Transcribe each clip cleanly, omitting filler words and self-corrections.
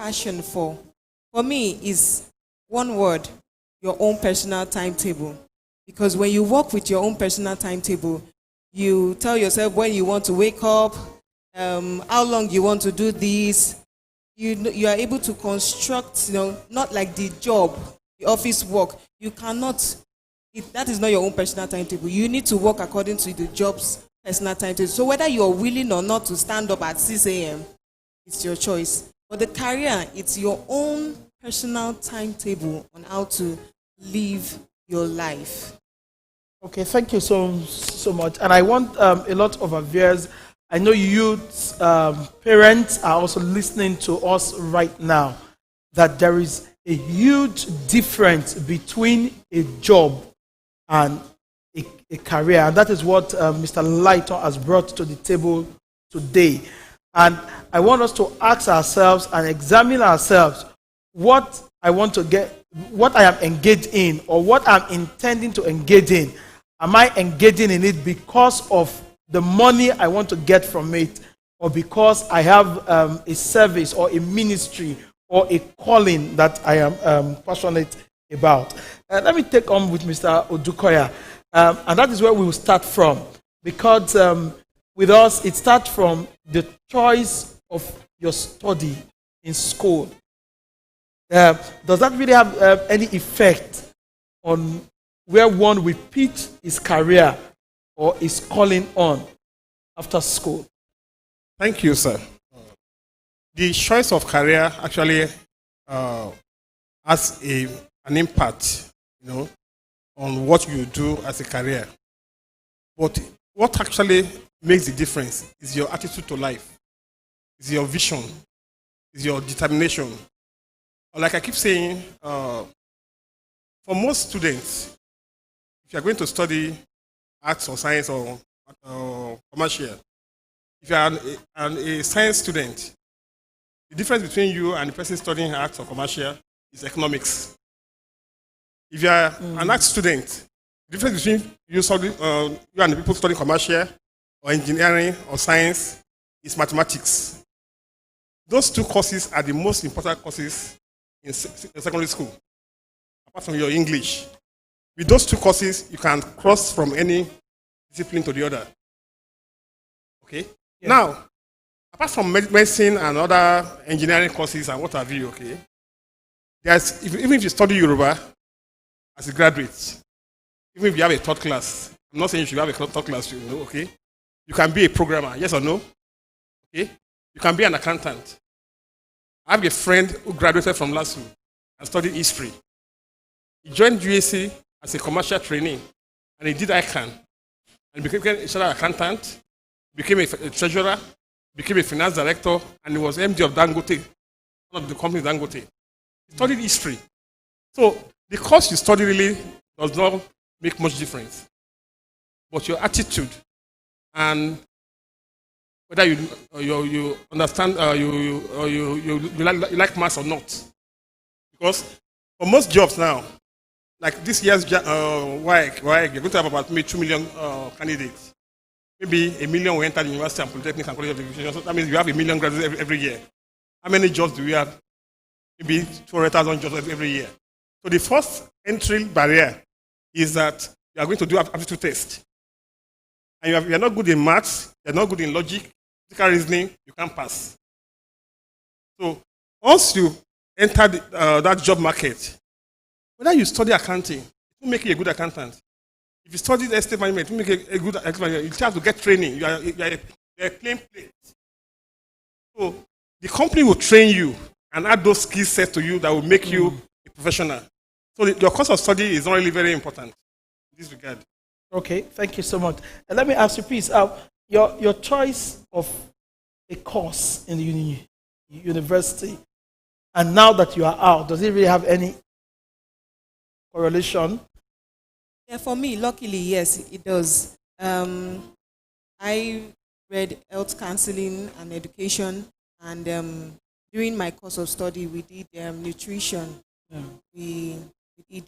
passion for me, is one word: your own personal timetable. Because when you work with your own personal timetable, you tell yourself when you want to wake up, how long you want to do this. You are able to construct, not like the job, the office work. You cannot. That is not your own personal timetable. You need to work according to the job's personal timetable. So whether you're willing or not to stand up at 6 a.m., it's your choice. But the career, it's your own personal timetable on how to live your life. Okay, thank you so much. And I want a lot of our viewers, I know youth, parents are also listening to us right now, that there is a huge difference between a job and a career. And that is what Mr. Olaitan has brought to the table today. And I want us to ask ourselves and examine ourselves what I want to get, what I am engaged in, or what I'm intending to engage in. Am I engaging in it because of the money I want to get from it, or because I have a service or a ministry or a calling that I am passionate about? Let me take on with Mr. Odukoya. And that is where we will start from. Because with us, it starts from the choice of your study in school. Does that really have any effect on where one will pitch his career or his calling on after school? Thank you, sir. The choice of career actually has an impact, on what you do as a career. But what actually makes the difference is your attitude to life, is your vision, is your determination. Like I keep saying, for most students, if you are going to study arts or science or commercial, if you are a science student, the difference between you and the person studying arts or commercial is economics. If you are an arts student, the difference between you and the people studying commercial or engineering or science is mathematics. Those two courses are the most important courses in secondary school, apart from your English. With those two courses, you can cross from any discipline to the other. Okay? Yeah. Now, apart from medicine and other engineering courses and what have you, okay, even if you study Yoruba as a graduate, even if you have a third class, I'm not saying you should have a third class, okay? You can be a programmer, yes or no? Okay? You can be an accountant. I have a friend who graduated from LASU and studied history. He joined UAC as a commercial trainee, and he did ICANN, and became a chartered accountant, became a treasurer, became a finance director, and he was MD of Dangote, one of the companies Dangote. He studied history. So the course you study really does not make much difference. But your attitude and whether you understand, you like maths or not. Because for most jobs now, like this year's WAEC, you're going to have about maybe 2 million candidates. Maybe 1 million will enter the university and polytechnics and college of education. So that means you have 1 million graduates every year. How many jobs do we have? Maybe 200,000 jobs every year. So the first entry barrier is that you are going to do an aptitude test. And you are not good in maths, you are not good in logic, critical reasoning, you can't pass. So once you enter that job market, whether you study accounting, it will make you a good accountant. If you study estate management, it will make you a good estate manager. You have to get training. You are a plain plate. So the company will train you and add those skill sets to you that will make you a professional. So your course of study is not really very important in this regard. Okay, thank you so much. And let me ask you, please, your choice of a course in the university, and now that you are out, does it really have any correlation? Yeah, for me, luckily, yes, it does. I read health counseling and education, and during my course of study, we did nutrition. Yeah. We did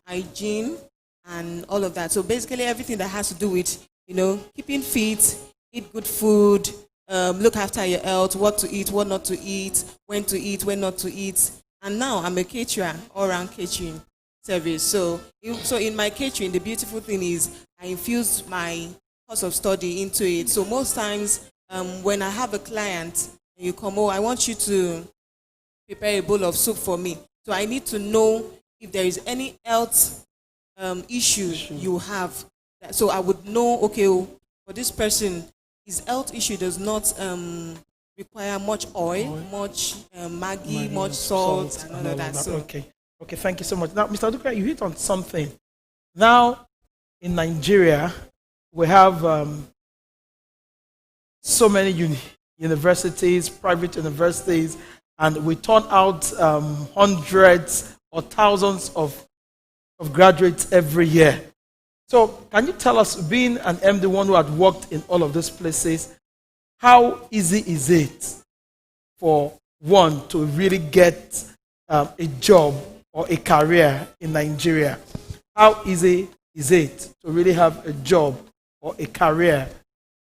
hygiene and all of that. So basically, everything that has to do with keeping fit, eat good food, look after your health, what to eat, what not to eat, when not to eat. And now I'm a caterer, all-round catering service. So in my catering, the beautiful thing is I infused my course of study into it. So most times when I have a client, you come, oh, I want you to prepare a bowl of soup for me. So I need to know if there is any health issue you have. So I would know, okay, for this person, his health issue does not require much oil, much Maggi, much salt, and all of that. So. Okay, thank you so much. Now, Mr. Odukoya, you hit on something. Now, in Nigeria, we have so many universities, private universities, and we turn out hundreds or thousands of graduates every year. So can you tell us, being an MD, one who had worked in all of these places, how easy is it for one to really get a job or a career in Nigeria? How easy is it to really have a job or a career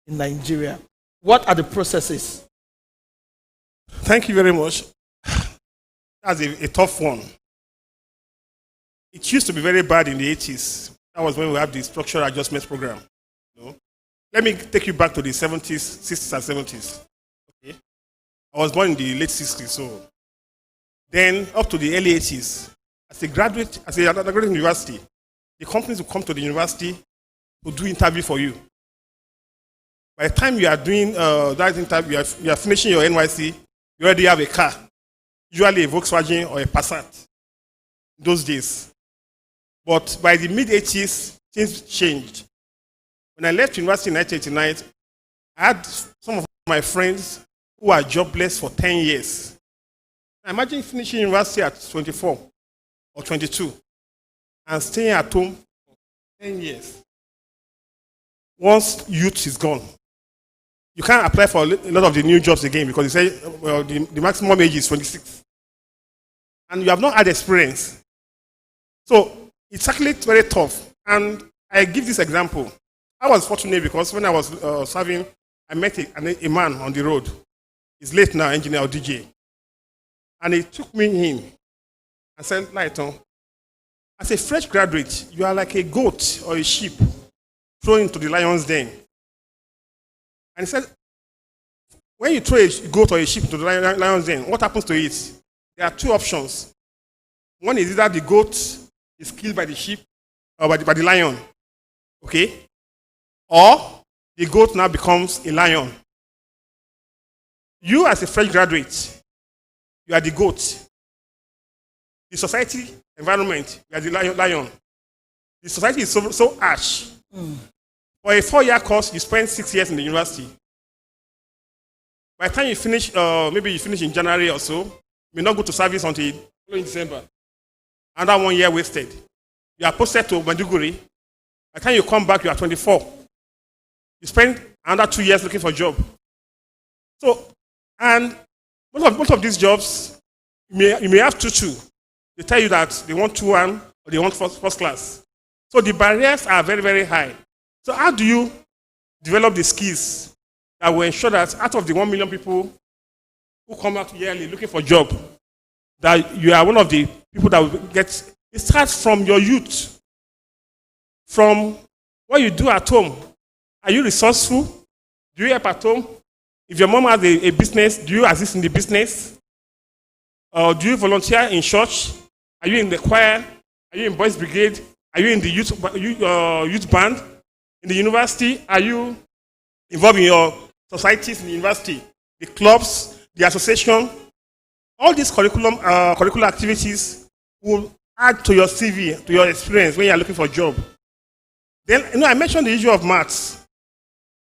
in Nigeria? What are the processes? Thank you very much. That's a tough one. It used to be very bad in the 80s. That was when we had the structural adjustment program. Let me take you back to the 70s, 60s and 70s. Okay? I was born in the late 60s, so then up to the early 80s, as a graduate university, the companies will come to the university to do interview for you. By the time you are doing that interview, you are finishing your NYC, you already have a car, usually a Volkswagen or a Passat in those days. But by the mid-80s, things changed. When I left university in 1989, I had some of my friends who were jobless for 10 years. Imagine finishing university at 24 or 22 and staying at home for 10 years. Once youth is gone, you can't apply for a lot of the new jobs again because they say well, the maximum age is 26. And you have not had experience. So it's actually very tough. And I give this example. I was fortunate because when I was serving, I met a man on the road. He's late now, engineer or DJ. And he took me in and said, Olaitan, as a fresh graduate, you are like a goat or a sheep thrown into the lion's den. And he said, when you throw a goat or a sheep into the lion's den, what happens to it? There are two options. One is either the goat is killed by the sheep or by the lion. Okay? Or the goat now becomes a lion. You as a fresh graduate, you are the goat. The society environment, you are the lion. The society is so harsh. For a 4-year course, you spend 6 years in the university. By the time you finish, maybe you finish in January or so, you may not go to service until following December. Another 1 year wasted. You are posted to Maiduguri. By the time you come back, you are 24. You spend another 2 years looking for a job. So, and most of these jobs, you may have two. They tell you that they want 2-1 or they want first class. So the barriers are very, very high. So how do you develop the skills that will ensure that out of the 1 million people who come out yearly looking for a job, that you are one of the people that will get. It starts from your youth, from what you do at home. Are you resourceful? Do you help at home? If your mom has a business, do you assist in the business? Do you volunteer in church? Are you in the choir? Are you in boys brigade? Are you in the youth band? In the university, are you involved in your societies in the university? The clubs, the association? All these curricular activities will add to your CV, to your experience when you are looking for a job. Then, I mentioned the issue of maths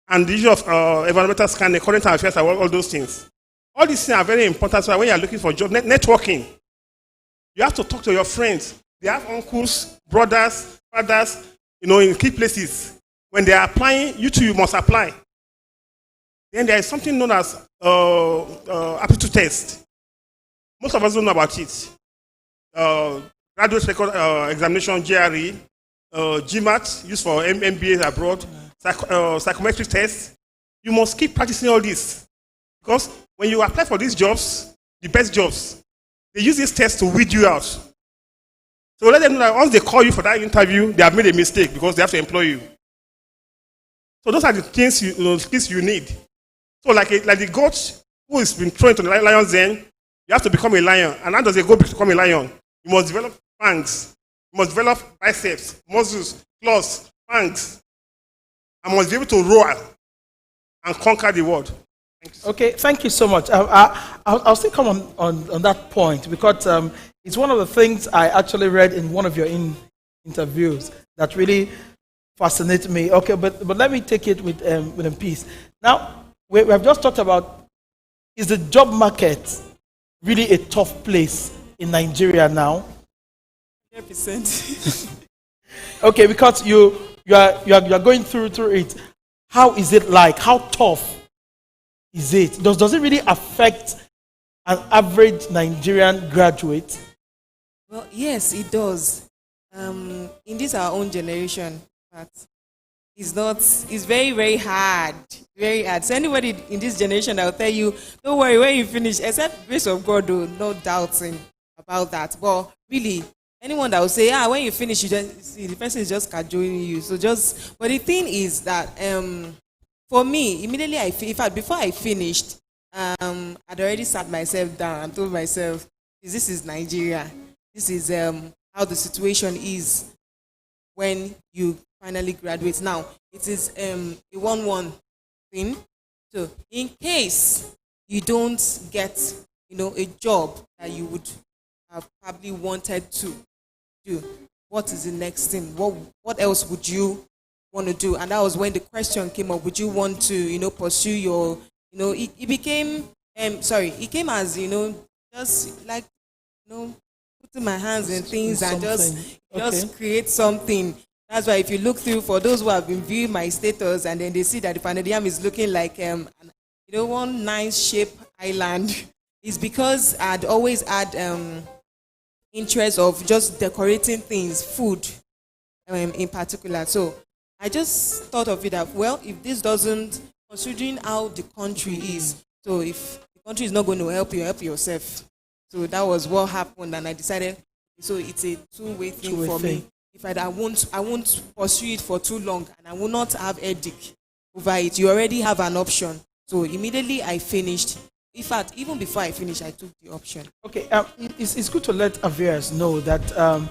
and the issue of environmental scanning, current affairs, and all those things. All these things are very important. So when you are looking for a job, networking, you have to talk to your friends. They have uncles, brothers, fathers, in key places. When they are applying, you too, you must apply. Then there is something known as aptitude test. Most of us don't know about it. Graduate record examination, GRE, GMAT, used for MBA abroad, psychometric tests. You must keep practicing all this. Because when you apply for these jobs, the best jobs, they use this test to weed you out. So let them know that once they call you for that interview, they have made a mistake because they have to employ you. So those are the things skills you need. So like the goat who has been thrown into the lion's den, you have to become a lion. And how does a goat become a lion? You must develop fangs. You must develop biceps, muscles, claws, fangs. And must be able to roar and conquer the world. Okay, thank you so much. I'll still come on that point because it's one of the things I actually read in one of your interviews that really fascinates me. Okay, but let me take it with a piece. Now, we have just talked about, is the job market really a tough place in Nigeria now? 100%. Okay, because you are going through it. How is it like? How tough is it? Does it really affect an average Nigerian graduate? Well, yes, it does. In this our own generation, but it's very, very hard. Very hard. So anybody in this generation that will tell you, don't worry, when you finish, except grace of God, though, no doubting about that. But really, anyone that will say, when you finish, you just see the person is just cajoling you. So but the thing is that for me, immediately before I finished, I'd already sat myself down and told myself, this is Nigeria. This is how the situation is when you finally graduate. Now, it is a 1-1 thing. So, in case you don't get, a job that you would have probably wanted to do, what is the next thing? What else would you want to do? And that was when the question came up: would you want to, pursue your, it became, it came as, just like, putting my hands in things and just create something. That's why if you look through, for those who have been viewing my status and then they see that the Panadium is looking like one nice shaped island, is because I'd always had interest of just decorating things, food in particular. So I just thought of it that, well, if this doesn't, considering how the country is, so if the country is not going to help you, help yourself. So that was what happened, and I decided, so it's a two-way thing for me. If I won't pursue it for too long, and I will not have headache over it. You already have an option. So immediately I finished. In fact, even before I finished, I took the option. Okay, it's good to let Aviers know that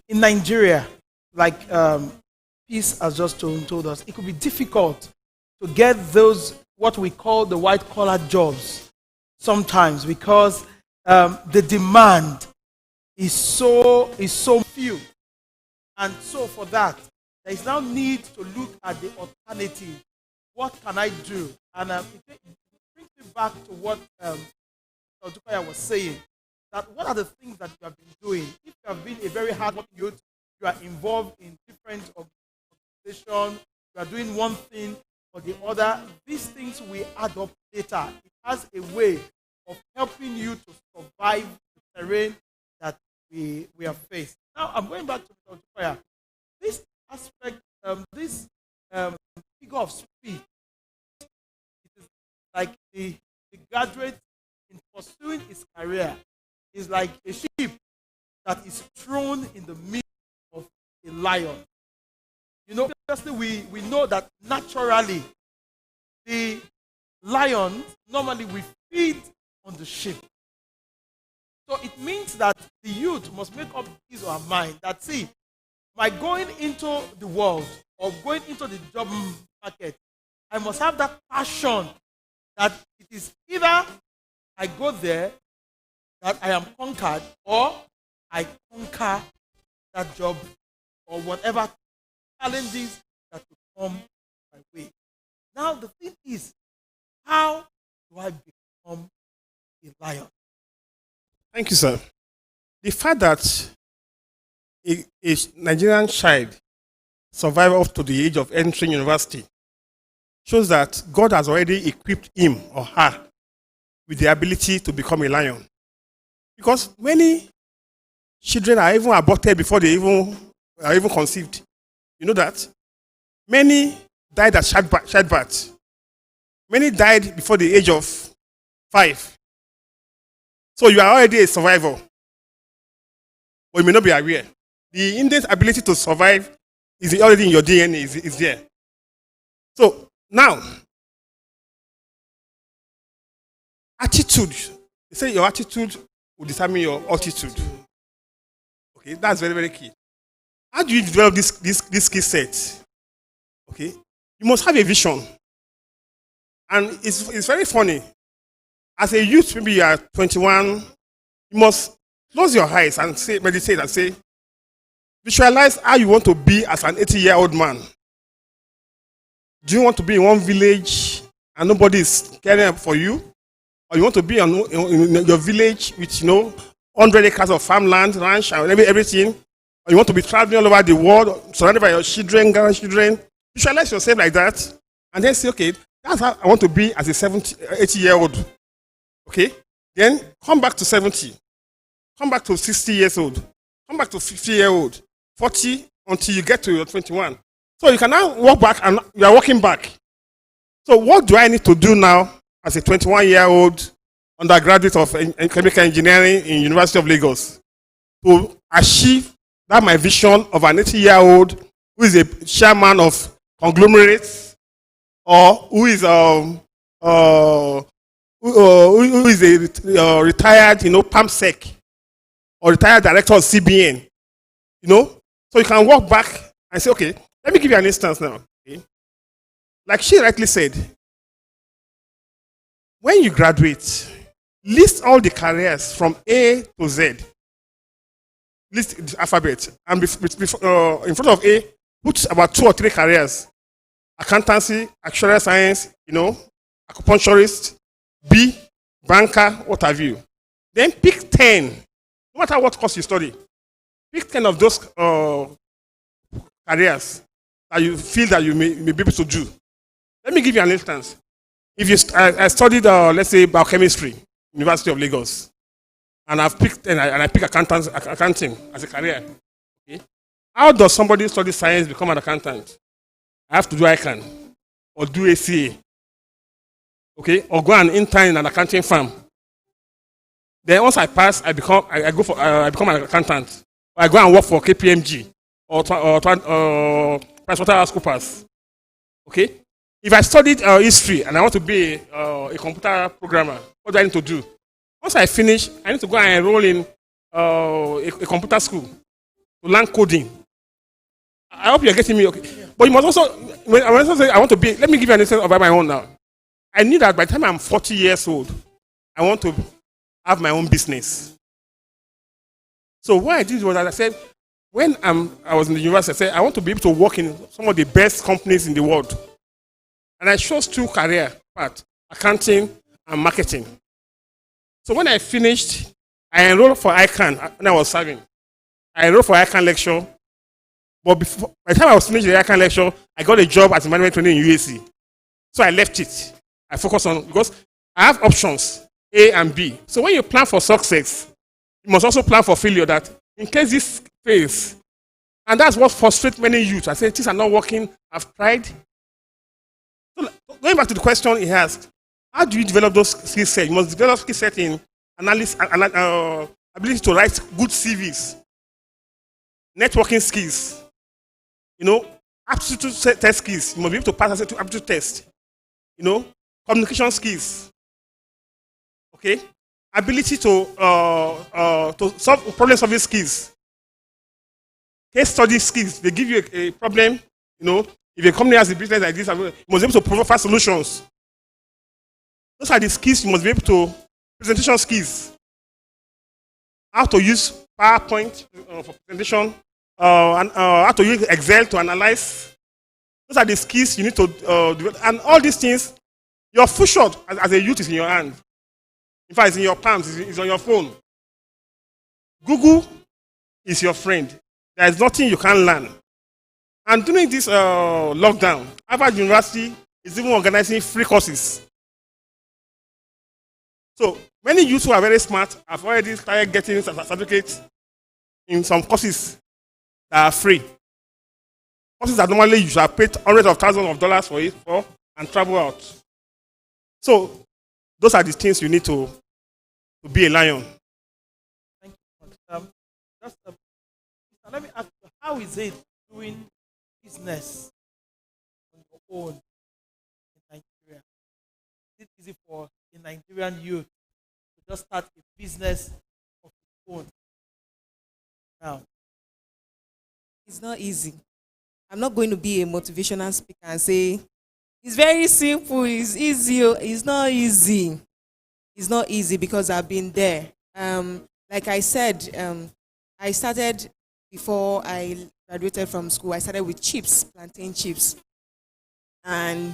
in Nigeria, like Peace has just told us, it could be difficult to get those what we call the white-collar jobs sometimes because the demand is so few. And so for that, there is now need to look at the alternative. What can I do? And it brings me back to what Odukoya was saying, that what are the things that you have been doing? If you have been a very hard-working youth, you are involved in different organizations, you are doing one thing or the other, these things will add up later. It has a way of helping you to survive the terrain that we have faced. Now, I'm going back to Odukoya. This aspect, this figure of speed, it is like the graduate in pursuing his career is like a sheep that is thrown in the midst of a lion. Obviously, we know that naturally the lions normally will feed on the sheep. So it means that the youth must make up his or her mind that, see, by going into the world or going into the job market, I must have that passion that it is either I go there that I am conquered or I conquer that job or whatever challenges that will come my way. Now the thing is, how do I become a lion? Thank you, sir. The fact that a Nigerian child survived up to the age of entering university shows that God has already equipped him or her with the ability to become a lion. Because many children are even aborted before they are even conceived. You know that? Many died at childbirth. Many died before the age of 5. So you are already a survivor, but you may not be aware. The Indian's ability to survive is already in your DNA, is there. So now, attitude. They say your attitude will determine your altitude. Okay, that's very, very key. How do you develop this skill set? Okay, you must have a vision. And it's very funny. As a youth, maybe you are 21, you must close your eyes and say, meditate and say, visualize how you want to be as an 80-year-old man. Do you want to be in one village and nobody is caring for you? Or you want to be in your village with 100 acres of farmland, ranch, and everything? Or you want to be traveling all over the world, surrounded by your children, grandchildren? Visualize yourself like that, and then say, okay, that's how I want to be as a 80-year-old. Okay? Then come back to 70. Come back to 60 years old. Come back to 50-year-old. 40 until you get to your 21. So you can now walk back and you are walking back. So what do I need to do now as a 21-year-old undergraduate of chemical engineering in University of Lagos to achieve that my vision of an 80-year-old who is a chairman of conglomerates or who is a retired, PAMSEC or retired director of CBN, So you can walk back and say, okay, let me give you an instance now. Okay? Like she rightly said, when you graduate, list all the careers from A to Z. List the alphabet. And in front of A, put about 2 or 3 careers. Accountancy, actuarial science, acupuncturist, B, banker, what have you. Then pick 10, no matter what course you study. Pick 10 of those careers that you feel that you may be able to do. Let me give you an instance. If I studied, let's say, biochemistry, University of Lagos, and I pick accounting as a career. Okay? How does somebody study science become an accountant? I have to do ICANN or do ACA, okay, or go and intern in an accounting firm. Then once I pass, I become an accountant. Or I go and work for KPMG or PricewaterhouseCoopers. Okay. If I studied history and I want to be a computer programmer, what do I need to do? Once I finish, I need to go and enroll in a computer school to learn coding. I hope you're getting me. Okay. But you must also, when I also say I want to be, let me give you an instance about my own now. I knew that by the time I'm 40 years old, I want to have my own business. So what I did was that I said, when I was in the university, I said, I want to be able to work in some of the best companies in the world. And I chose 2 career paths, accounting and marketing. So when I finished, I enrolled for ICANN when I was serving. I enrolled for ICANN lecture. But by the time I was finished the ICANN lecture, I got a job as a management trainee in UAC. So I left it. I focused on, because I have options, A and B. So when you plan for success, you must also plan for failure, that in case this fails. And that's what frustrates many youth. I say, things are not working, I've tried. So going back to the question he asked, how do you develop those skill sets? You must develop skill set in analysis, ability to write good CVs, networking skills, aptitude test skills. You must be able to pass an aptitude test. Communication skills. Okay, ability to solve problem-solving skills. Case study skills. They give you a problem. If a company has a business like this, you must be able to provide solutions. Those are the skills you must be able to. Presentation skills. How to use PowerPoint for presentation. And how to use Excel to analyze. Those are the skills you need to develop. And all these things, your full shot as a youth is in your hand. In fact, it's in your palms, it's on your phone. Google is your friend. There is nothing you can't learn. And during this lockdown, Harvard University is even organizing free courses. So many youths who are very smart have already started getting certificates in some courses that are free. Courses that normally you should have paid hundreds of thousands of dollars for and travel out. So those are the things you need to be a lion. Thank you. Just, let me ask you, how is it doing business on your own in Nigeria? Is it easy for a Nigerian youth to just start a business of his own now? It's not easy. I'm not going to be a motivational speaker and say it's very simple, it's easy. It's not easy. It's not easy because I've been there. Like I said, I started before I graduated from school. I started with chips, plantain chips, and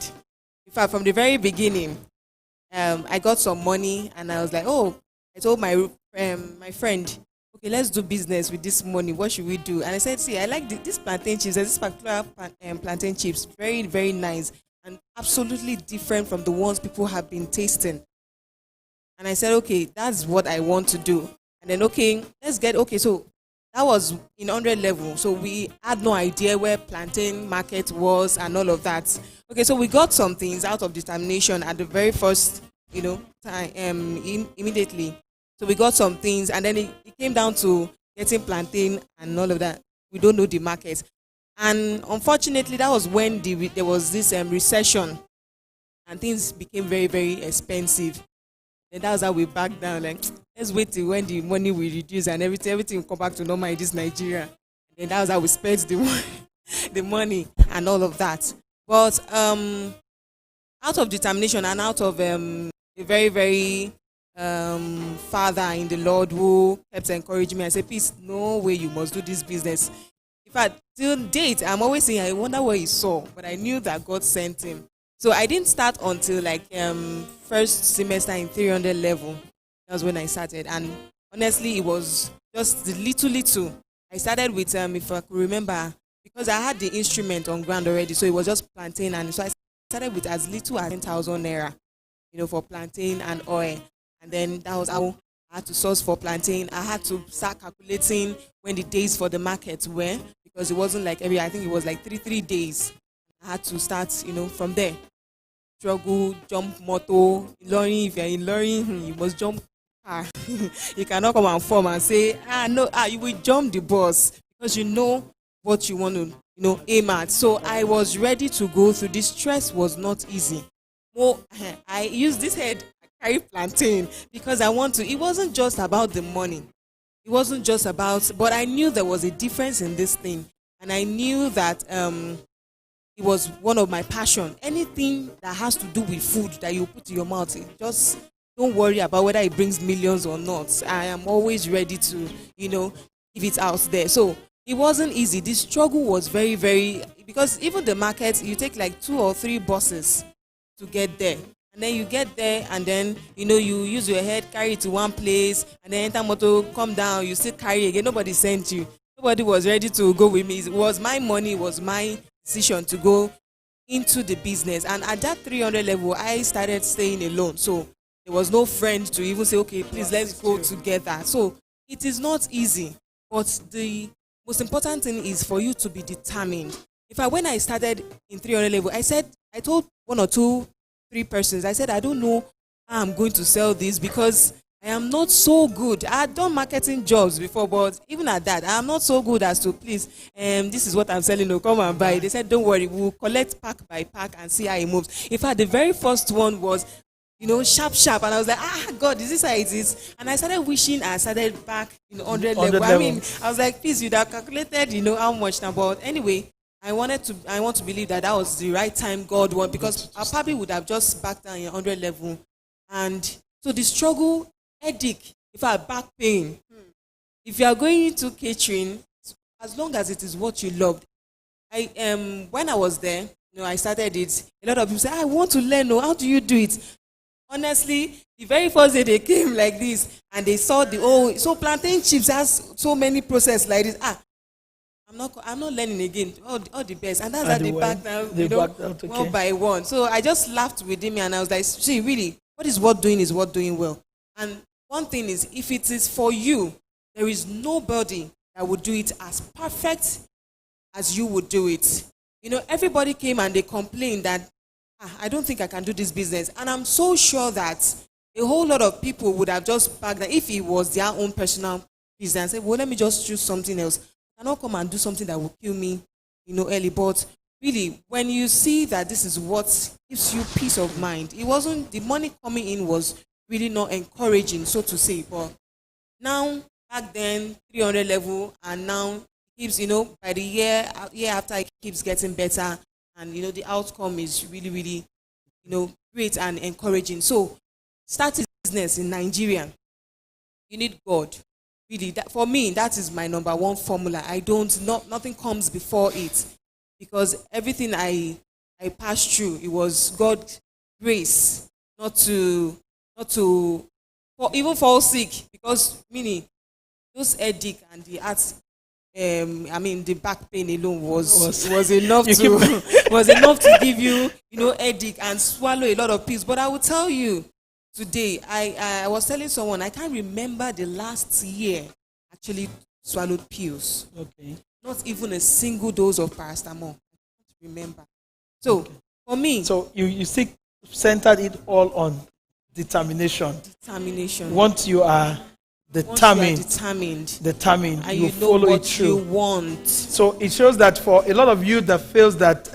in fact, from the very beginning, I got some money, and I was like, oh, I told my friend, okay, let's do business with this money. What should we do? And I said, see, I like this plantain chips. There's this particular plantain chips, very, very nice and absolutely different from the ones people have been tasting. And I said, okay, that's what I want to do. And then, okay, so that was in 100 level. So we had no idea where plantain market was and all of that. Okay, so we got some things out of determination at the very first, time, immediately. So we got some things, and then it came down to getting plantain and all of that. We don't know the market. And unfortunately, that was when there was this recession, and things became very, very expensive. And that was how we backed down. Like, let's wait till when the money will reduce and everything will come back to normal in this Nigeria. And then that was how we spent the money and all of that. But out of determination and out of a very, very father in the Lord who kept encouraging me, I said, please, no way you must do this business. In fact, till date, I'm always saying, I wonder what he saw, but I knew that God sent him. So I didn't start until like first semester in 300 level. That was when I started. And honestly, it was just the little. I started with, if I could remember, because I had the instrument on ground already, so it was just plantain. And so I started with as little as 10,000 naira, for plantain and oil. And then that was how I had to source for plantain. I had to start calculating when the days for the market were, because it wasn't like I think it was like three days. I had to start, from there. Struggle, jump motor. Learning, if you're in learning, you must jump car. You cannot come and form and say, you will jump the bus because you know what you want to, aim at. So I was ready to go through. This stress was not easy. Well, I used this head, I carry plantain because I want to. It wasn't just about the money. It wasn't just about, but I knew there was a difference in this thing. And I knew that it was one of my passion. Anything that has to do with food that you put in your mouth, just don't worry about whether it brings millions or not. I am always ready to, give it out there. So it wasn't easy. This struggle was very, very, because even the market, you take like 2 or 3 buses to get there. And then you get there and then, you use your head, carry it to one place, and then enter motor, come down, you still carry again. Nobody sent you. Nobody was ready to go with me. It was my money, it was my decision to go into the business. And at that 300 level, I started staying alone. So there was no friend to even say, okay, please, let's go together. So it is not easy. But the most important thing is for you to be determined. When I started in 300 level, I told 1 or 2, 3 persons, I said, I don't know how I'm going to sell this because I am not so good. I had done marketing jobs before, but even at that, I am not so good as to, please, this is what I'm selling, no, come and buy. They said, don't worry, we'll collect pack by pack and see how it moves. In fact, the very first one was, sharp. And I was like, God, is this how it is? And I started wishing I started back in 100 level. I was like, please, you'd have calculated, how much now. But anyway, I want to believe that was the right time God wanted, because I probably would have just backed down in 100 level. And so the struggle, headache, back pain. If you are going into catering, as long as it is what you loved. When I was there, I started it. A lot of people say, I want to learn. How do you do it? Honestly, the very first day they came like this and they saw so plantain chips has so many process like this. I'm not learning again. All the best. And that's how they backed down, one by one. So I just laughed with him and I was like, see, really, what is what doing well. And one thing is, if it is for you, there is nobody that would do it as perfect as you would do it. Everybody came and they complained that I don't think I can do this business. And I'm so sure that a whole lot of people would have just backed that if it was their own personal business. Say, well, let me just choose something else. I cannot come and do something that will kill me, early. But really, when you see that this is what gives you peace of mind, it wasn't the money coming in was really not encouraging, so to say. But now, back then, 300 level, and now it keeps, by the year after, it keeps getting better, and the outcome is really, really, great and encouraging. So, start a business in Nigeria. You need God. Really, for me, that is my number one formula. Nothing comes before it, because everything I passed through, it was God's grace, not to even fall sick, because meaning those headache and the heart, the back pain alone was enough to give you headache and swallow a lot of pills. But I will tell you today, I was telling someone I can't remember the last year actually swallowed pills. Okay. Not even a single dose of paracetamol. I can't remember. So for me, so you centered it all on determination. Once you are determined, and you follow what it through. you want. So it shows that for a lot of you that feels that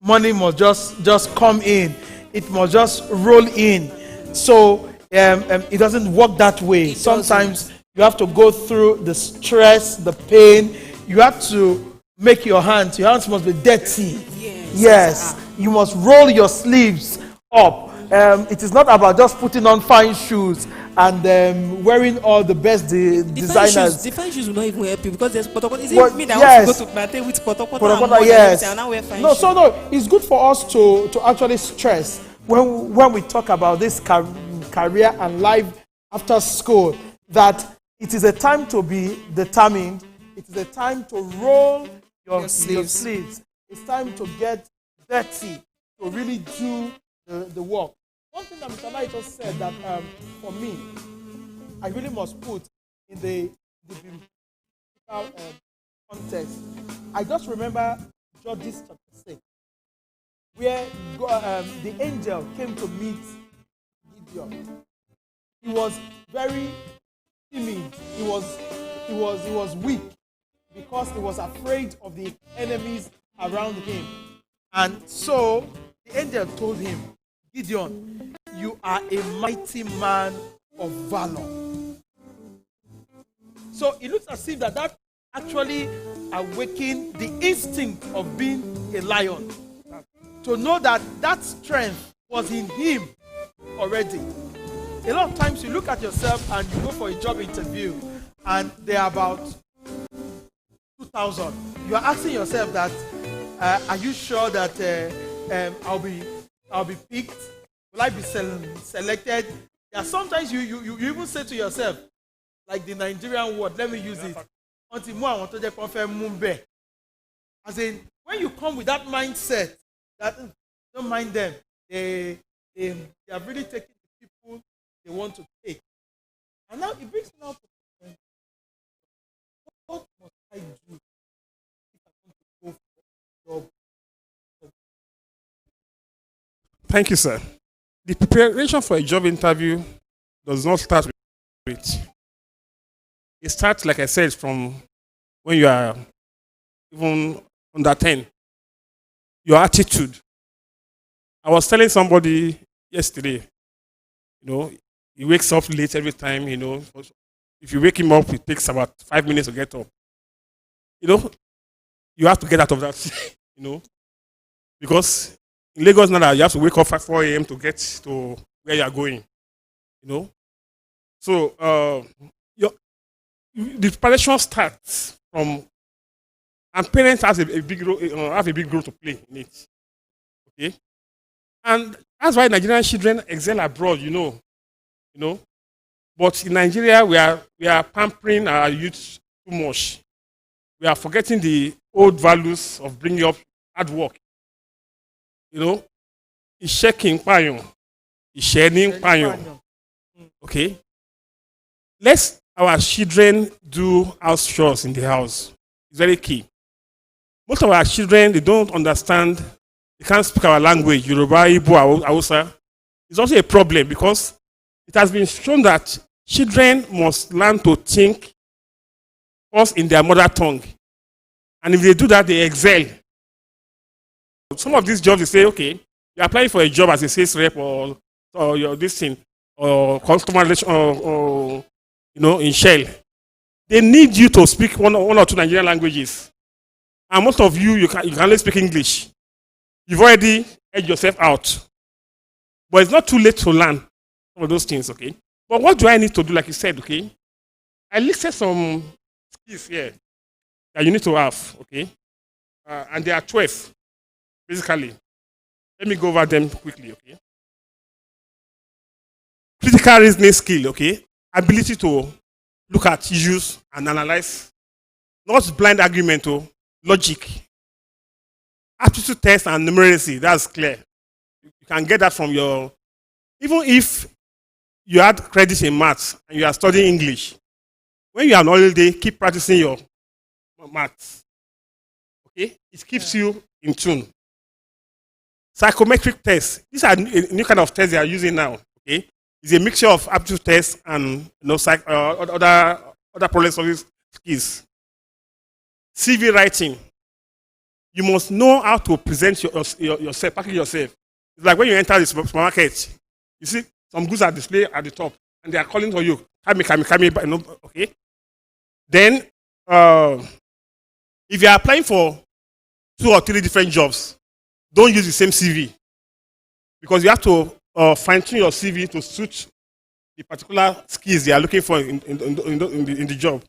money must just come in, it must just roll in. So it doesn't work that way. Sometimes you have to go through the stress, the pain. You have to make your hands must be dirty. Yes. You must roll your sleeves up. It is not about just putting on fine shoes and wearing all the best designers. The fine shoes will not even help you, because there's protocol. Is Well, it me that yes. wants to go to Mate with protocol Yes. and now wear fine No, shoes? so no, it's good for us to actually stress when we talk about this career and life after school, that it is a time to be determined. It is a time to roll your sleeves. It's time to get dirty, to really do the work. One thing that Mr. Lai just said that for me, I really must put in the biblical context. I just remember Judges chapter 6, where the angel came to meet Gideon. He was very timid. He was weak because he was afraid of the enemies around him. And so the angel told him, Gideon, you are a mighty man of valor. So it looks as if that actually awakened the instinct of being a lion. To know that strength was in him already. A lot of times you look at yourself and you go for a job interview and there are about 2,000. You are asking yourself that, are you sure that I'll be picked? Will I be selected? Yeah, sometimes you even say to yourself, like the Nigerian word, let me use it. Until more I want to confirm Mumbai. As in, when you come with that mindset, that don't mind them, they have really taken the people they want to take. And now it brings me now to question, what must I do if I want to go for a job? Thank you, sir. The preparation for a job interview does not start with it. It starts, like I said, from when you are even under 10. Your attitude. I was telling somebody yesterday, he wakes up late every time, If you wake him up, it takes about 5 minutes to get up. You have to get out of that, Because in Lagos now, you have to wake up at 4 a.m. to get to where you are going, So, the preparation starts from, and parents have a big role to play in it. Okay, and that's why Nigerian children excel abroad. But in Nigeria, we are pampering our youth too much. We are forgetting the old values of bringing up hard work. Ishekin payon, ishenin payon. Okay, let's our children do house chores in the house. It's very key. Most of our children, they don't understand they can't speak our language, Yoruba, Igbo, Hausa, it's also a problem because it has been shown that children must learn to think first in their mother tongue. And if they do that, they excel. Some of these jobs, they say, okay, you're applying for a job as a sales rep or your this thing, or customer relation, or in Shell. They need you to speak one or two Nigerian languages. And most of you can only speak English. You've already edged yourself out. But it's not too late to learn some of those things, okay? But what do I need to do, like you said, okay? I listed some skills here that you need to have, okay? And there are 12, basically. Let me go over them quickly, okay? Critical reasoning skill, okay? Ability to look at issues and analyze. Not blind argument, logic. Aptitude test and numeracy, that's clear. You can get that from your, even if you had credits in maths and you are studying English, when you are on holiday, keep practicing your maths. Okay? It keeps you in tune. Psychometric tests. These are a new kind of tests they are using now. Okay? It's a mixture of aptitude tests and other problem solving skills. CV writing. You must know how to present yourself, package yourself. It's like when you enter the supermarket, you see some goods are displayed at the top and they are calling for you. Come, okay? Then, if you are applying for 2 or 3 different jobs, don't use the same CV because you have to fine-tune your CV to suit the particular skills they are looking for in the job.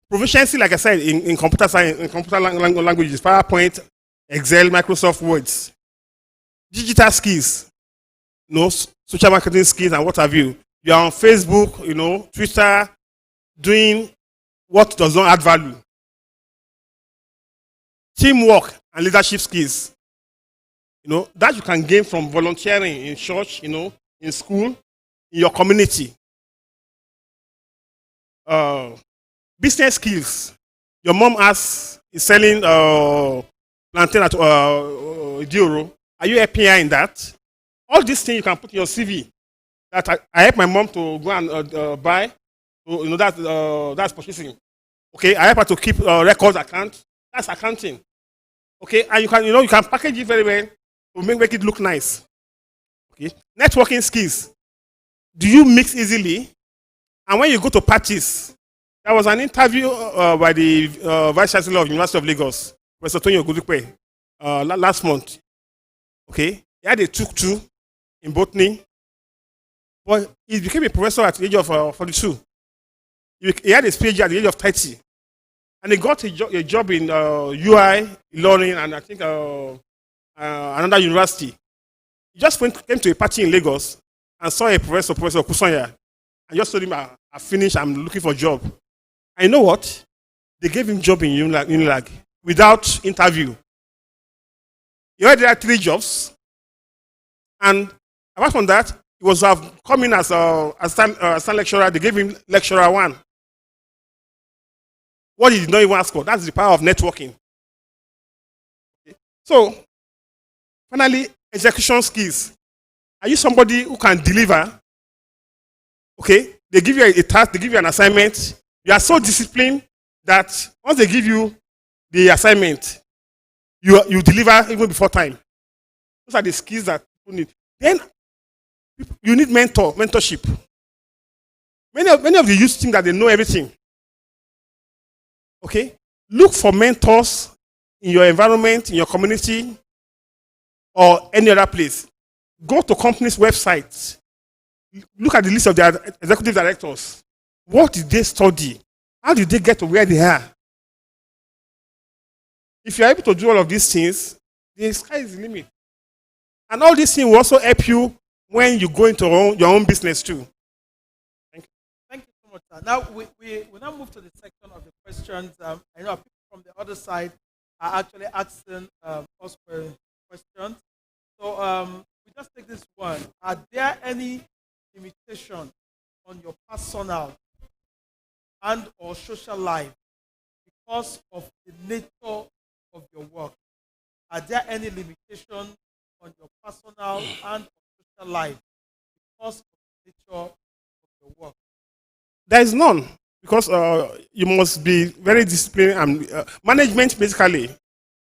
Proficiency, like I said, in computer science, in computer languages, PowerPoint, Excel, Microsoft Words. Digital skills, social marketing skills and what have you. You are on Facebook, Twitter, doing what does not add value. Teamwork and leadership skills. That you can gain from volunteering in church, in school, in your community. Business skills. Your mom is selling plantain at Dioro. Are you helping her in that? All these things you can put in your CV. That I help my mom to go and buy. So, that's purchasing. Okay, I help her to keep records account. That's accounting. Okay, and you can package it very well to make it look nice. Okay, networking skills. Do you mix easily? And when you go to parties, there was an interview by the Vice Chancellor of University of Lagos, Professor Tony Odukoya, last month. Okay, he had a tuk-tuk in botany, but he became a professor at the age of 42. He had a PhD at the age of 30. And he got a job in UI, learning, and I think another university. He just came to a party in Lagos and saw a Professor Kusanya, and just told him, I finished, I'm looking for a job. And you know what? They gave him a job in Unilag without interview. He already had 3 jobs. And apart from that, he was coming as a assistant lecturer. They gave him lecturer 1. What he did not even ask for. That's the power of networking. Okay. So, finally, execution skills. Are you somebody who can deliver? Okay, they give you a task, they give you an assignment. You are so disciplined that once they give you the assignment, you deliver even before time. Those are the skills that people need. Then you need mentorship. Many of the youth think that they know everything. Okay, look for mentors in your environment, in your community, or any other place. Go to companies' websites. Look at the list of their executive directors. What did they study? How did they get to where they are? If you're able to do all of these things, the sky is the limit. And all these things will also help you when you go into your own business too. Thank you. Thank you so much, sir. Now we now move to the section of the questions. I know people from the other side are actually asking us questions. So we just take this one. Are there any limitations on your personal and or social life because of the nature of your work? are there any limitations on your personal and social life because of the nature of your work? There is none because you must be very disciplined. And management basically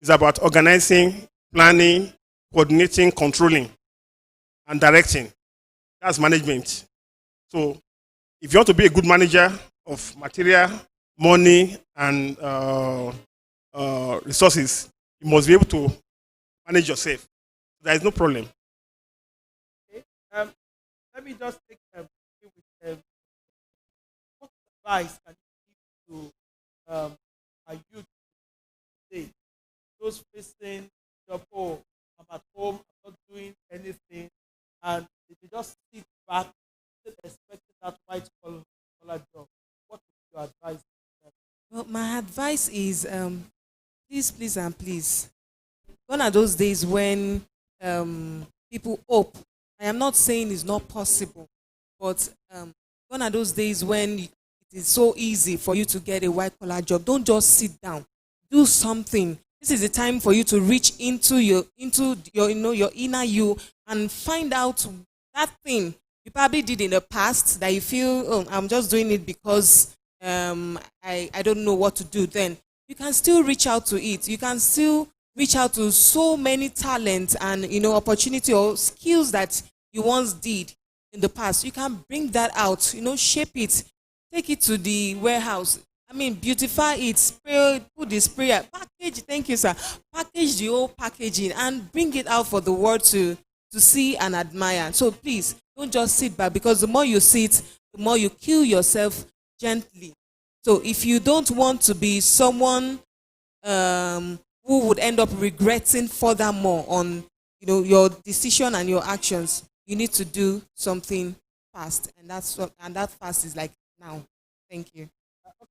is about organizing, planning, coordinating, controlling, and directing. That's management. So if you want to be a good manager of material, money, and resources, you must be able to manage yourself. There is no problem. Okay. Let me just take with what advice can you give to our youth today? Those facing job, oh, I'm at home, I'm not doing anything, and they just sit back, still expecting that white collar job. What would your advice be? Well, my advice is please, please, and please. Gone are those days when people hope. I am not saying it's not possible, but gone are those days when it is so easy for you to get a white collar job. Don't just sit down. Do something. This is the time for you to reach into your your inner you and find out that thing you probably did in the past that you feel, oh, I'm just doing it because I don't know what to do. Then you can still reach out to it. You can still reach out to so many talents and opportunity or skills that you once did in the past. You can bring that out, shape it, take it to the warehouse. I mean, beautify it, spray, put the sprayer, package. Thank you, sir. Package the whole packaging and bring it out for the world to see and admire. So please don't just sit back, because the more you sit, the more you kill yourself gently. So if you don't want to be someone who would end up regretting furthermore on your decision and your actions, you need to do something fast, and that fast is like now. Thank you.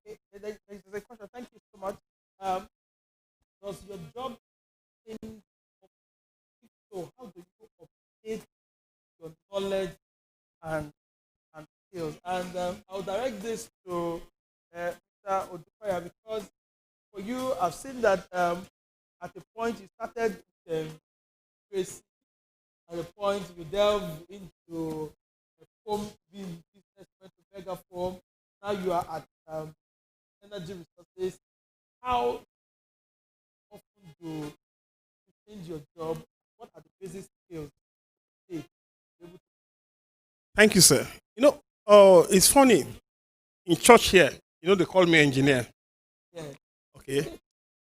Okay, there's a question. Thank you so much. Does your job change? So how do you update your knowledge and skills? And I'll direct this to Mr. Odukoya, because for you, I've seen that at a point you started with trace, at a point you delved into foam business, went to Megafoam. Now you are at energy resources. How often do you change your job? What are the basic skills you take to be able to? Thank you, sir. It's funny. In church here, they call me engineer. Yeah. Okay.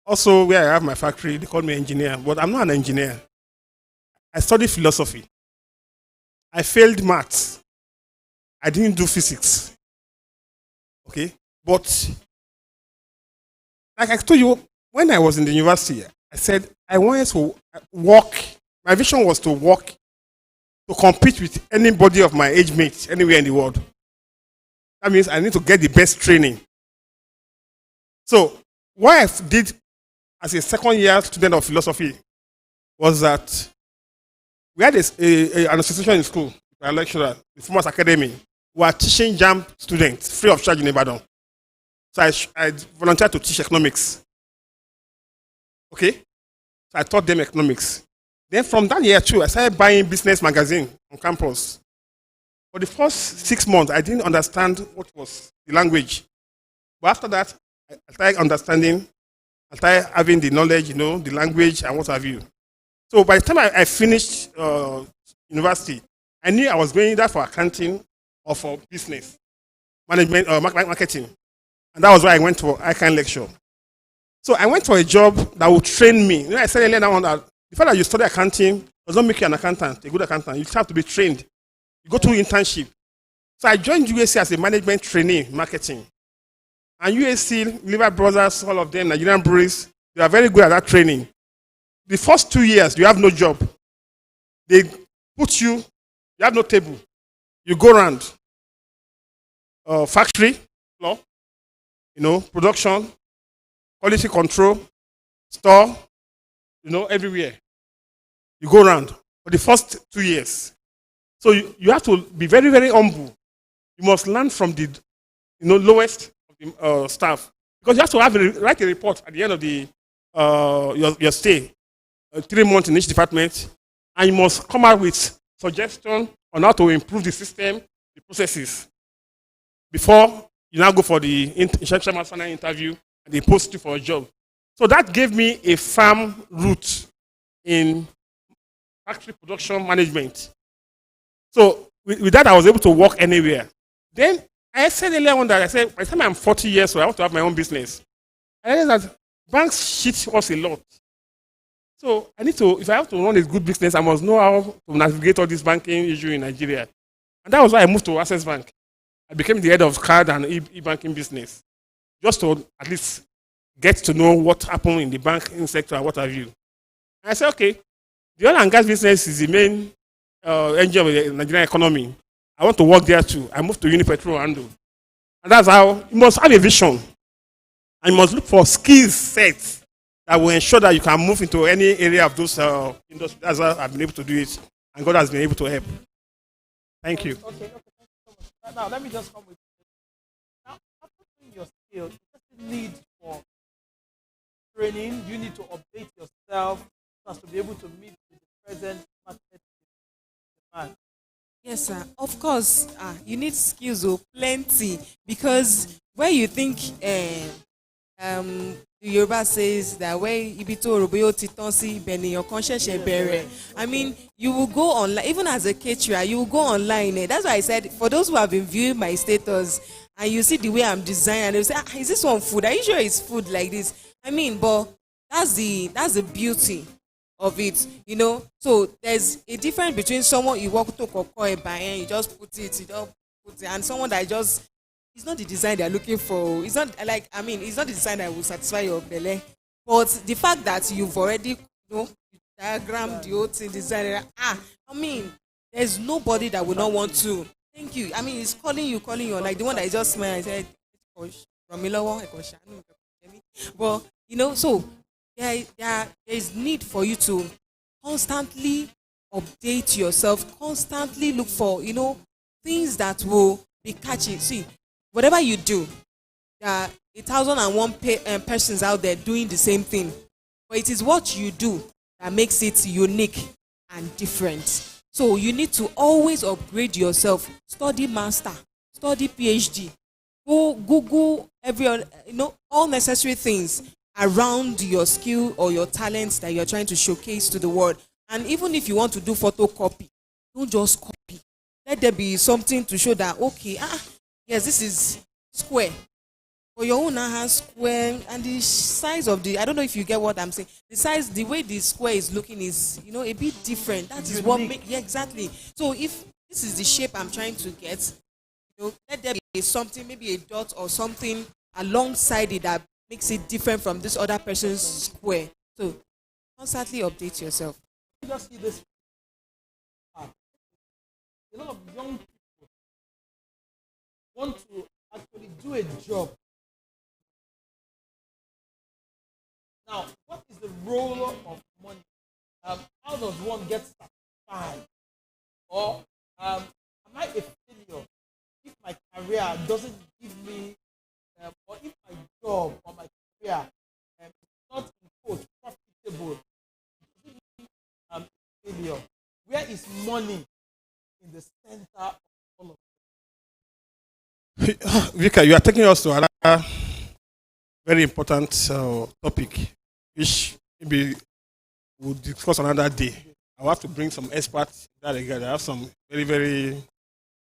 Also, where I have my factory, they call me engineer, but I'm not an engineer. I studied philosophy. I failed maths. I didn't do physics. Okay. But like I told you, when I was in the university, I said I wanted to work. My vision was to work, to compete with anybody of my age mates anywhere in the world. That means I need to get the best training. So what I did as a second year student of philosophy was that we had an association in school, my lecturer, the Former's Academy, who are teaching JAM students free of charge in Ibadan. So I volunteered to teach economics. Okay? So I taught them economics. Then from that year too, I started buying business magazine on campus. For the first 6 months, I didn't understand what was the language. But after that, I started understanding, I started having the knowledge, the language and what have you. So by the time I finished university, I knew I was going either for accounting or for business, management or marketing. And that was why I went for ICANN lecture. So I went for a job that would train me. I said earlier on that the fact that you study accounting does not make you an accountant, a good accountant. You have to be trained. You go through internship. So I joined USC as a management trainee in marketing. And USC, Liver Brothers, all of them, Nigerian breweries, they are very good at that training. The first 2 years, you have no job. They put you have no table. You go around factory, floor, production, quality control, store, everywhere. You go around for the first 2 years. So you have to be very, very humble. You must learn from the lowest of the staff, because you have to write a report at the end of the your stay. 3 months in each department, and you must come out with suggestion on how to improve the system, the processes, before you now go for the instructional final interview and they post you for a job. So that gave me a firm root in factory production management. So with that, I was able to work anywhere. Then I said earlier on that I said, by the time I'm 40 years old, I want to have my own business. I realized that banks cheat us a lot. So I need to, if I have to run a good business, I must know how to navigate all this banking issue in Nigeria. And that was why I moved to Access Bank. I became the head of card and e-banking business, just to at least get to know what happened in the banking sector and what have you. And I said, okay, the oil and gas business is the main engine of the Nigerian economy. I want to work there too. I moved to Unipetrol Ando. And that's how you must have a vision. And you must look for skill sets that will ensure that you can move into any area of those industries. That's how I've been able to do it. And God has been able to help. Thank you. Okay. Thank you so much. Now, let me just come with you. Now, after doing your skills, you just need for training. You need to update yourself so as to be able to meet with the present market demand. Yes, sir. Of course, you need skills, plenty, because where you think the Yoruba says that where ibito roboyo titonsi beni your conscience bere. I mean, you will go online, even as a caterer, you will go online. That's why I said, for those who have been viewing my status and you see the way I'm designed, and they say, is this one food? Are you sure it's food like this? I mean, but that's the beauty of it, you know. So there's a difference between someone you walk to Odukoya and you just put it, and someone that just, it's not the design they're looking for. It's not like, I mean, it's not the design that will satisfy your belly. But the fact that you've already, diagrammed the whole thing, design, I mean, there's nobody that will not want to. Thank you. I mean, it's calling you, like the one that is just smiling and said, but, so there is need for you to constantly update yourself, constantly look for, things that will be catchy. See, whatever you do, there are 1,001 persons out there doing the same thing. But it is what you do that makes it unique and different. So you need to always upgrade yourself. Study master, study PhD. Go Google all necessary things around your skill or your talents that you're trying to showcase to the world. And even if you want to do photocopy, don't just copy. Let there be something to show that, okay, yes, this is square. For your own has square, and the size of I don't know if you get what I'm saying. The way the square is looking is, a bit different. That is what exactly. So if this is the shape I'm trying to get, let there be something, maybe a dot or something alongside it that makes it different from this other person's square. So constantly update yourself. You just see this. A lot of young people want to actually do a job. Now, what is the role of money? How does one get satisfied? Or am I a failure if my career doesn't give me, or if my job or my career is not in quote profitable? Does it mean I'm a failure? Where is money in the center of all of it? Vika, you are taking us to another very important topic, which maybe we'll discuss another day. I'll have to bring some experts in that regard. I have some very, very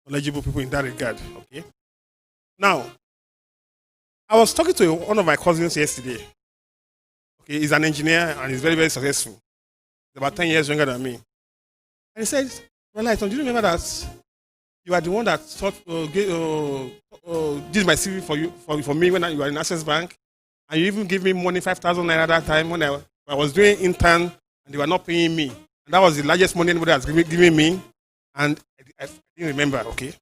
knowledgeable people in that regard. Okay. Now, I was talking to one of my cousins yesterday. Okay, he's an engineer and he's very, very successful. He's about 10 years younger than me. And he said, Olaitan, do you remember that you are the one that did my CV for me when you were in Access Bank? And you even gave me money, 5,000 naira that time when I was doing intern and they were not paying me. And that was the largest money anybody has given me. And I didn't remember, okay?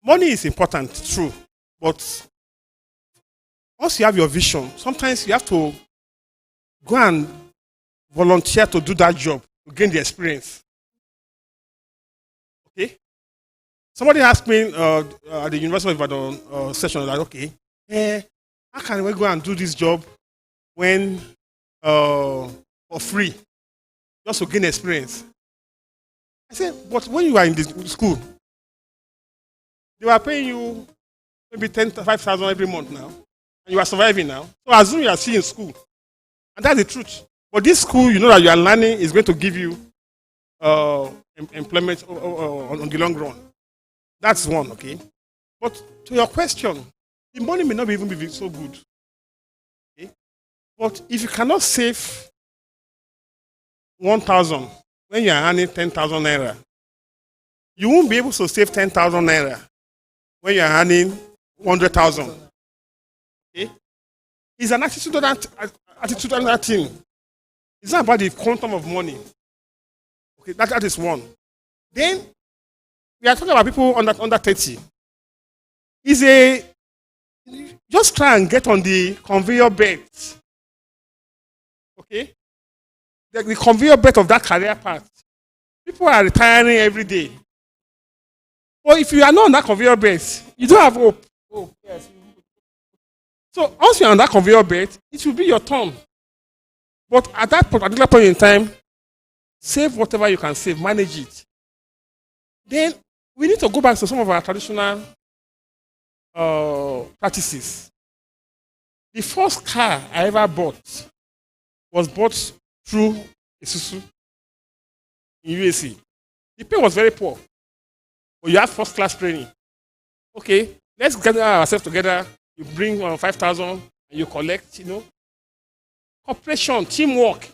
Money is important, true. But once you have your vision, sometimes you have to go and volunteer to do that job to gain the experience. Okay? Somebody asked me at the University of Ibadan session that, okay, how can we go and do this job when for for free just to gain experience. I said, but when you are in this school, they were paying you maybe 5,000 every month now, and you are surviving now. So assume you are still in school, and that's the truth. But this school, you know that you are learning is going to give you employment on the long run. That's one, okay? But to your question, the money may not even be so good. Okay? But if you cannot save 1,000 when you are earning 10,000 naira, you won't be able to save 10,000 naira when you are earning 100,000. Okay? It's an attitude on that thing. It's not about the quantum of money. Okay, that is one. Then we are talking about people under 30. Just try and get on the conveyor belt. Okay? The conveyor belt of that career path. People are retiring every day. But if you are not on that conveyor belt, you don't have hope. Oh, yes. So once you're on that conveyor belt, it will be your turn. But at that particular point in time, save whatever you can save, manage it. Then we need to go back to some of our traditional practices. The first car I ever bought was bought through Isuzu in UAC. The pay was very poor, but you have first class training. Okay, let's gather ourselves together. You bring 5,000 and you collect, Cooperation, teamwork.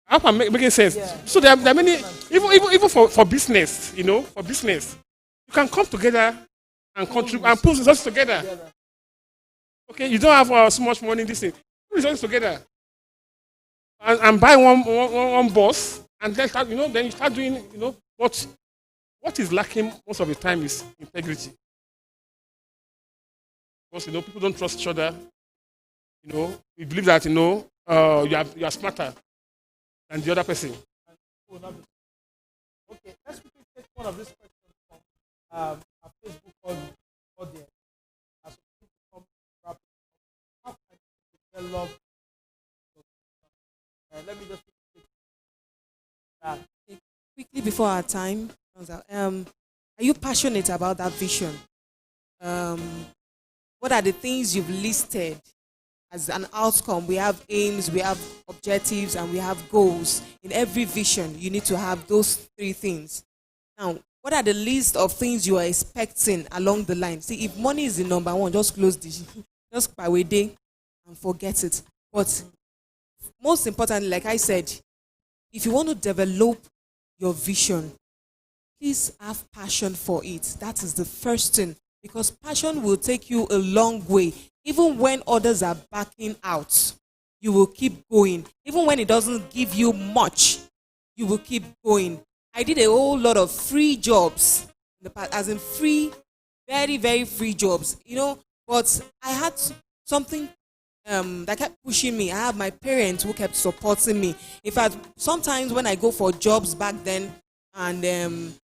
I hope I'm making sense. Yeah. So there are many, even for business, for business, you can come together and contribute and put resources together. Okay, you don't have so much money in this thing. Put resources together and buy one bus, and then start, then you start doing, what is lacking most of the time is integrity. Because people don't trust each other. We believe that you are smarter than the other person. Okay, let's quickly take one of these questions from our Facebook audience. How can you develop? Let me just quickly before our time runs out. Are you passionate about that vision? What are the things you've listed as an outcome? We have aims, we have objectives, and we have goals. In every vision, you need to have those three things. Now, what are the list of things you are expecting along the line? See, if money is the number one, just close this, just by way day and forget it. But most importantly, like I said, if you want to develop your vision, please have passion for it. That is the first thing, because passion will take you a long way. Even when others are backing out, you will keep going. Even when it doesn't give you much, you will keep going. I did a whole lot of free jobs in the past, as in free, very, very free jobs, but I had something that kept pushing me. I have my parents who kept supporting me. In fact, sometimes when I go for jobs back then and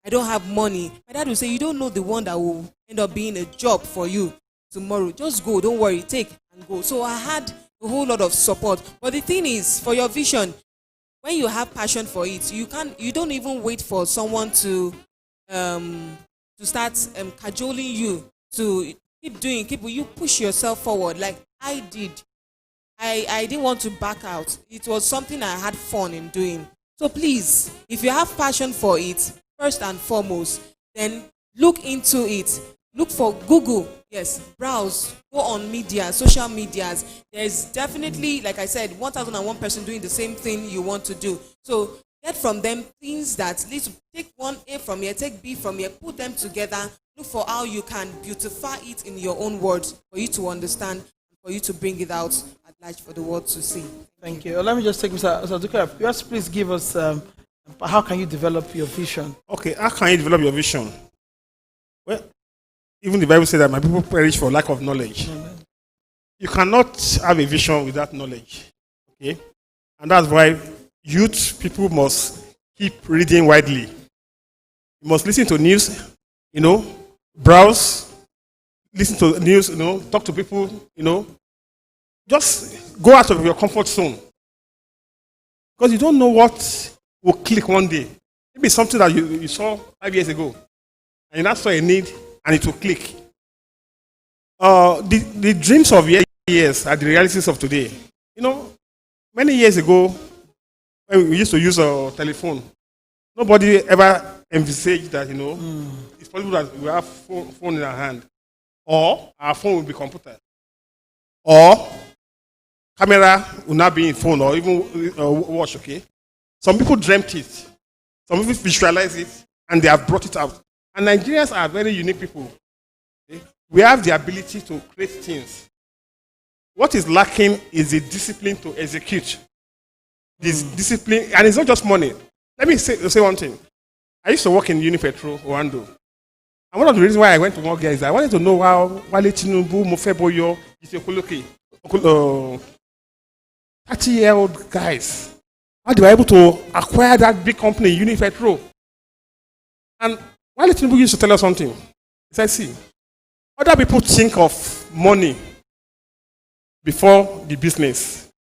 I don't have money, my dad will say, you don't know the one that will end up being a job for you tomorrow. Just go, don't worry, take and go. So I had a whole lot of support. But the thing is, for your vision, when you have passion for it, you don't even wait for someone to start cajoling you to you push yourself forward like I did. I didn't want to back out. It was something I had fun in doing. So please, if you have passion for it, first and foremost, then look into it. Look for Google. Yes, browse. Go on media, social medias. There's definitely, like I said, 1,001 person doing the same thing you want to do. So get from them things that lead to take one A from here, take B from here, put them together. Look for how you can beautify it in your own words for you to understand, for you to bring it out at large for the world to see. Thank you. Let me just take Mr. Odukoya. Just please give us how can you develop your vision? Okay, how can you develop your vision? Well, even the Bible says that my people perish for lack of knowledge. Amen. You cannot have a vision without knowledge. Okay? And that's why people must keep reading widely. You must listen to news, browse, listen to news, talk to people, just go out of your comfort zone. Because you don't know what will click one day. Maybe it's something that you saw 5 years ago. And you now saw a need and it will click. The dreams of years are the realities of today. You know, many years ago, when we used to use a telephone, nobody ever envisaged that, it's possible that we have phone in our hand. Or our phone will be computer. Or camera will not be in phone or even watch, okay? Some people dreamt it. Some people visualize it and they have brought it out. And Nigerians are very unique people. Okay? We have the ability to create things. What is lacking is the discipline to execute. This discipline, and it's not just money. Let me say one thing. I used to work in Unipetro, Orlando. And one of the reasons why I went to work there is I wanted to know how Wale Tinubu, Mofeboyo, Isekoloke, 30-year-old guys, how they were able to acquire that big company, Unipetro. And Wale Tinubu used to tell us something. He said, see, other people think of money before the business.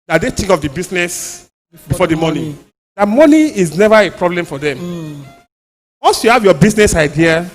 That they think of the business before the money. That money is never a problem for them. Once you have your business idea,